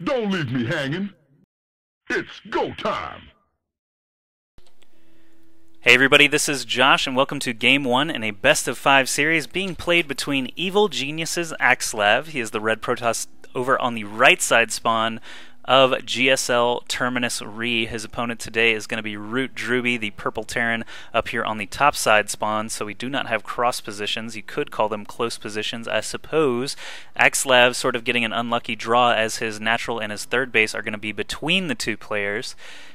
Don't leave me hanging. It's go time. Hey everybody, this is Josh, and welcome to Game 1 in a best-of-5 series being played between Evil Genius's Axslav. He is the red Protoss over on the right side spawn of GSL Terminus RE. His opponent today is going to be drewbie, the purple Terran, up here on the top side spawn, so we do not have cross positions. You could call them close positions, I suppose. Axslav sort of getting an unlucky draw as his natural and his third base are going to be between the two players.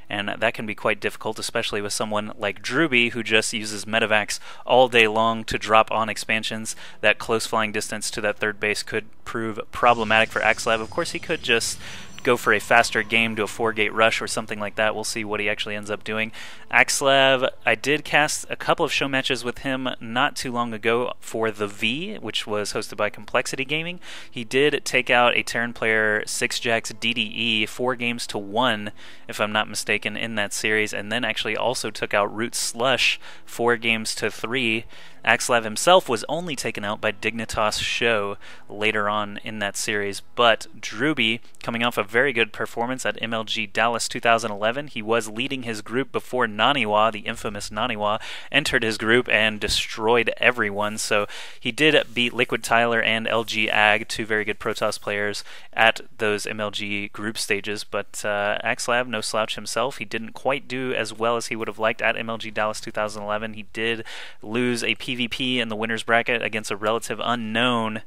And that can be quite difficult, especially with someone like drewbie, who just uses medevacs all day long to drop on expansions. That close flying distance to that third base could prove problematic for Axslav. Of course, he could just go for a faster game to a 4-gate rush or something like that. We'll see what he actually ends up doing. Axslav, I did cast a couple of show matches with him not too long ago for the V, which was hosted by Complexity Gaming. He did take out a Terran player 6jax DDE 4-1, if I'm not mistaken, in that series, and then actually also took out Root Slush 4-3. Axslav himself was only taken out by Dignitas Show later on in that series, but drewbie, coming off a very good performance at MLG Dallas 2011, he was leading his group before Naniwa, the infamous Naniwa, entered his group and destroyed everyone, so he did beat Liquid Tyler and LG Ag, two very good Protoss players, at those MLG group stages, but Axslav, no slouch himself, he didn't quite do as well as he would have liked at MLG Dallas 2011. He did lose a PvP in the winner's bracket against a relative unknown,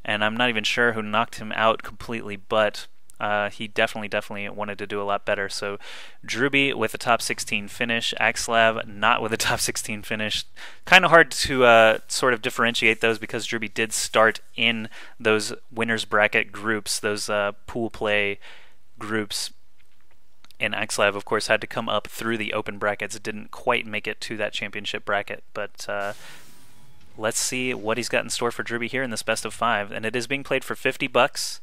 and I'm not even sure who knocked him out completely, but he definitely wanted to do a lot better. So drewbie with a top 16 finish, Axslav not with a top 16 finish. Kind of hard to sort of differentiate those because drewbie did start in those winner's bracket groups, those pool play groups. And Axslav, of course, had to come up through the open brackets. It didn't quite make it to that championship bracket, but let's see what he's got in store for drewbie here in this best of 5. And it is being played for $50.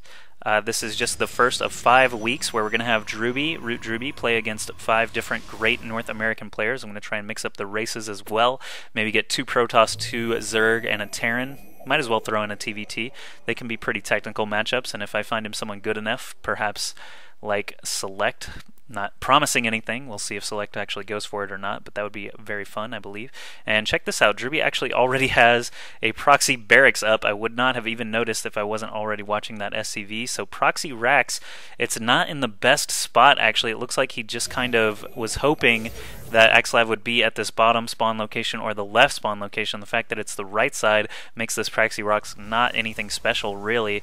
This is just the first of 5 weeks where we're going to have drewbie play against 5 different great North American players. I'm going to try and mix up the races as well. Maybe get 2 Protoss, 2 Zerg, and a Terran. Might as well throw in a TVT. They can be pretty technical matchups, and if I find him someone good enough, perhaps like Select. Not promising anything. We'll see if Select actually goes for it or not, but that would be very fun, I believe. And check this out. drewbie actually already has a Proxy barracks up. I would not have even noticed if I wasn't already watching that SCV. So Proxy racks, it's not in the best spot, actually. It looks like he just kind of was hoping that Axslav would be at this bottom spawn location or the left spawn location. The fact that it's the right side makes this Proxy rocks not anything special, really.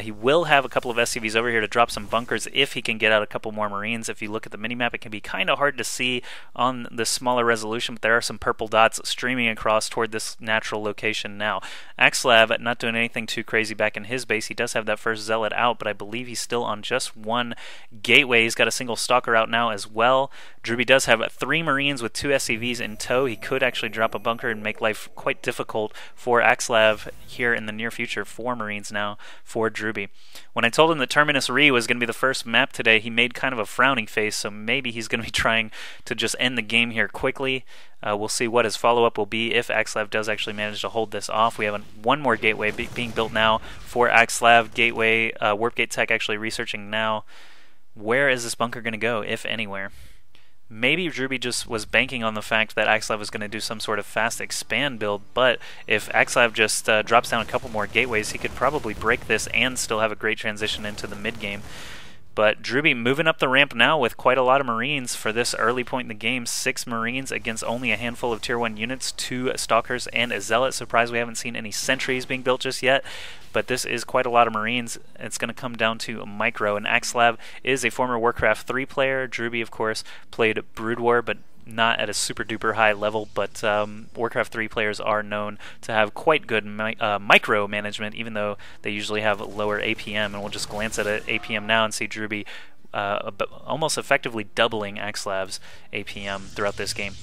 He will have a couple of SCVs over here to drop some bunkers if he can get out a couple more Marines. If you look at the minimap, it can be kind of hard to see on the smaller resolution, but there are some purple dots streaming across toward this natural location now. Axslav not doing anything too crazy back in his base. He does have that first Zealot out, but I believe he's still on just 1 gateway. He's got a single Stalker out now as well. drewbie does have 3 Marines with 2 SCVs in tow. He could actually drop a bunker and make life quite difficult for Axslav here in the near future. 4 Marines now for drewbie. When I told him that Terminus RE was going to be the first map today, he made kind of a frowning face, so maybe he's going to be trying to just end the game here quickly. We'll see what his follow-up will be if Axslav does actually manage to hold this off. We have one more gateway being built now for Axslav. Gateway, Warp Gate Tech actually researching now. Where is this bunker going to go, if anywhere? Maybe drewbie just was banking on the fact that Axslav was going to do some sort of fast expand build, but if Axslav just drops down a couple more gateways, he could probably break this and still have a great transition into the mid-game. But drewbie moving up the ramp now with quite a lot of Marines for this early point in the game. 6 Marines against only a handful of Tier 1 units, 2 Stalkers and a Zealot. Surprised we haven't seen any sentries being built just yet, but this is quite a lot of Marines. It's going to come down to micro, and Axslav is a former Warcraft 3 player. drewbie, of course, played Brood War, but not at a super duper high level, but Warcraft 3 players are known to have quite good micro management, even though they usually have lower APM, and we'll just glance at APM now and see drewbie almost effectively doubling Axslav's APM throughout this game.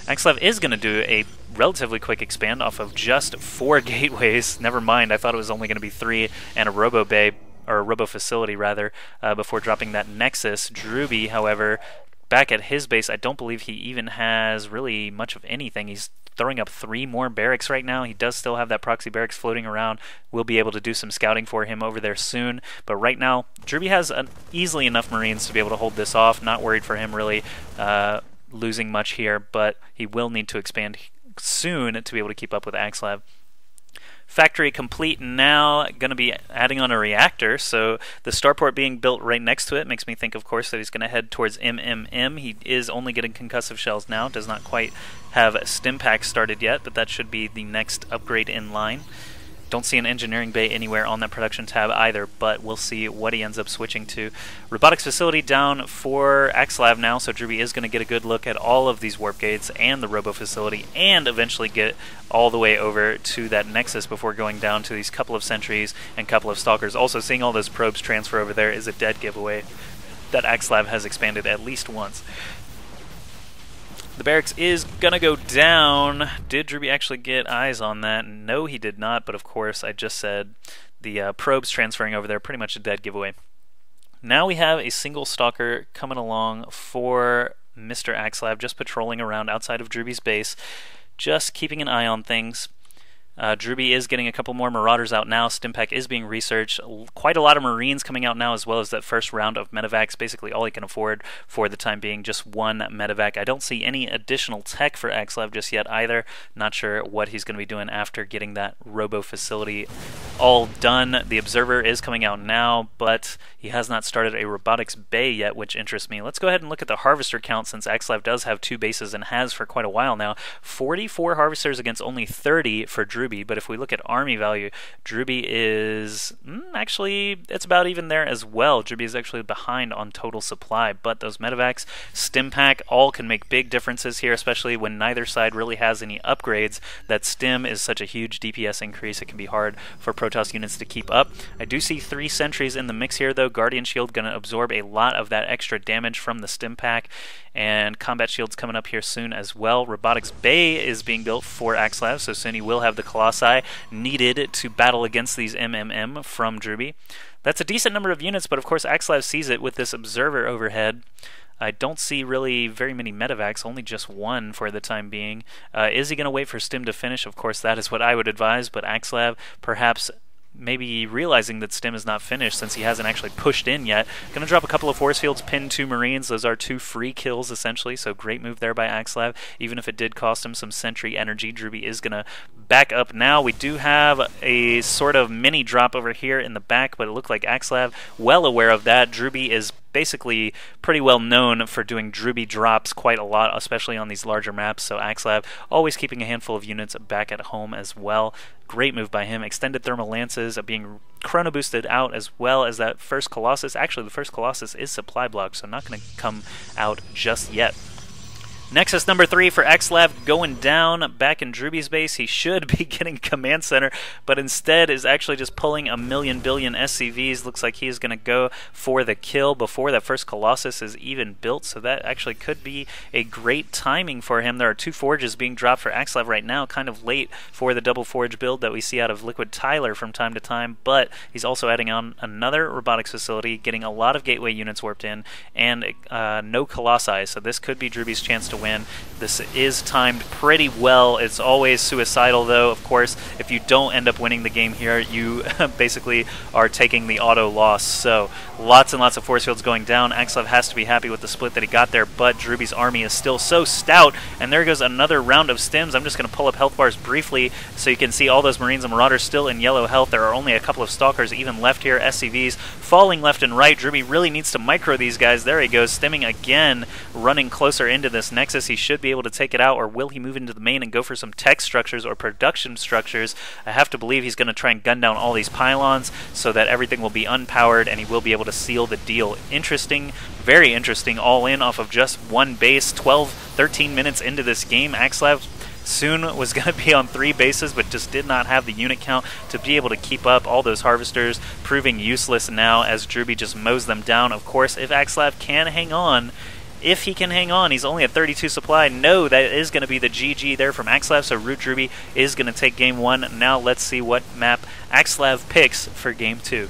Axslav is going to do a relatively quick expand off of just 4 gateways. Never mind, I thought it was only going to be 3 and a robo bay, or a robo facility rather, before dropping that Nexus. drewbie, however, back at his base, I don't believe he even has really much of anything. He's throwing up 3 more barracks right now. He does still have that proxy barracks floating around. We'll be able to do some scouting for him over there soon. But right now, drewbie has easily enough Marines to be able to hold this off. Not worried for him really losing much here, but he will need to expand soon to be able to keep up with Axslav. Factory complete now, going to be adding on a reactor, so the starport being built right next to it makes me think, of course, that he's going to head towards MMM. He is only getting concussive shells now, does not quite have stim packs started yet, but that should be the next upgrade in line. Don't see an engineering bay anywhere on that production tab either, but we'll see what he ends up switching to. Robotics facility down for Axslav now, so drewbie is going to get a good look at all of these warp gates and the robo facility, and eventually get all the way over to that nexus before going down to these couple of sentries and couple of stalkers. Also, seeing all those probes transfer over there is a dead giveaway that Axslav has expanded at least once. The barracks is gonna go down. Did drewbie actually get eyes on that? No, he did not, but of course, I just said the probes transferring over there, pretty much a dead giveaway. Now we have a single stalker coming along for Mr. Axslav, just patrolling around outside of drewbie's base, just keeping an eye on things. Drewbie is getting a couple more Marauders out now. Stimpack is being researched. Quite a lot of Marines coming out now, as well as that first round of medevacs. Basically all he can afford for the time being, just 1 medevac. I don't see any additional tech for Axslav just yet either. Not sure what he's going to be doing after getting that robo facility all done. The Observer is coming out now, but he has not started a robotics bay yet, which interests me. Let's go ahead and look at the Harvester count, since Axslav does have 2 bases and has for quite a while now. 44 Harvesters against only 30 for Drewbie. But if we look at army value, drewbie is actually, it's about even there as well. Drewbie is actually behind on total supply, but those medevacs, stim pack, all can make big differences here, especially when neither side really has any upgrades. That stim is such a huge DPS increase, it can be hard for Protoss units to keep up. I do see 3 sentries in the mix here though. Guardian Shield going to absorb a lot of that extra damage from the stim pack, and combat shields coming up here soon as well. Robotics bay is being built for Axslav, so soon he will have the Colossi needed to battle against these MMM from drewbie. That's a decent number of units, but of course Axslav sees it with this Observer overhead. I don't see really very many medevacs, only just 1 for the time being. Is he going to wait for stim to finish? Of course, that is what I would advise, but Axslav perhaps maybe realizing that stim is not finished since he hasn't actually pushed in yet. Going to drop a couple of force fields, pin 2 Marines. Those are 2 free kills essentially, so great move there by Axslav. Even if it did cost him some sentry energy, drewbie is going to back up now. We do have a sort of mini drop over here in the back, but it looked like Axslav well aware of that. Drewbie is basically pretty well known for doing drewbie drops quite a lot, especially on these larger maps, so Axslav always keeping a handful of units back at home as well. Great move by him. Extended thermal lances being chrono boosted out, as well as that first Colossus. Actually, the first Colossus is supply blocked, so not going to come out just yet. Nexus number 3 for Axslav going down back in drewbie's base. He should be getting command center, but instead is actually just pulling a million billion SCVs. Looks like he is going to go for the kill before that first Colossus is even built, so that actually could be a great timing for him. There are 2 forges being dropped for Axslav right now, kind of late for the double forge build that we see out of Liquid Tyler from time to time, but he's also adding on another robotics facility, getting a lot of gateway units warped in, and no Colossi, so this could be drewbie's chance to win. This is timed pretty well. It's always suicidal though, of course. If you don't end up winning the game here, you basically are taking the auto loss. So lots and lots of force fields going down. Axslav has to be happy with the split that he got there, but drewbie's army is still so stout, and there goes another round of stims. I'm just going to pull up health bars briefly so you can see all those Marines and Marauders still in yellow health. There are only a couple of Stalkers even left here. SCVs falling left and right. Drewbie really needs to micro these guys. There he goes, stimming again, running closer into this Nexus. He should be able to take it out, or will he move into the main and go for some tech structures or production structures? I have to believe he's going to try and gun down all these pylons so that everything will be unpowered and he will be able to seal the deal. Interesting, very interesting, all in off of just 1 base. 13 minutes into this game, Axslav soon was going to be on 3 bases, but just did not have the unit count to be able to keep up. All those Harvesters proving useless now as drewbie just mows them down. Of course, if Axslav can hang on, if he can hang on, he's only at 32 supply. No, that is going to be the GG there from Axslav, so Root Drewbie is going to take game 1. Now let's see what map Axslav picks for game 2.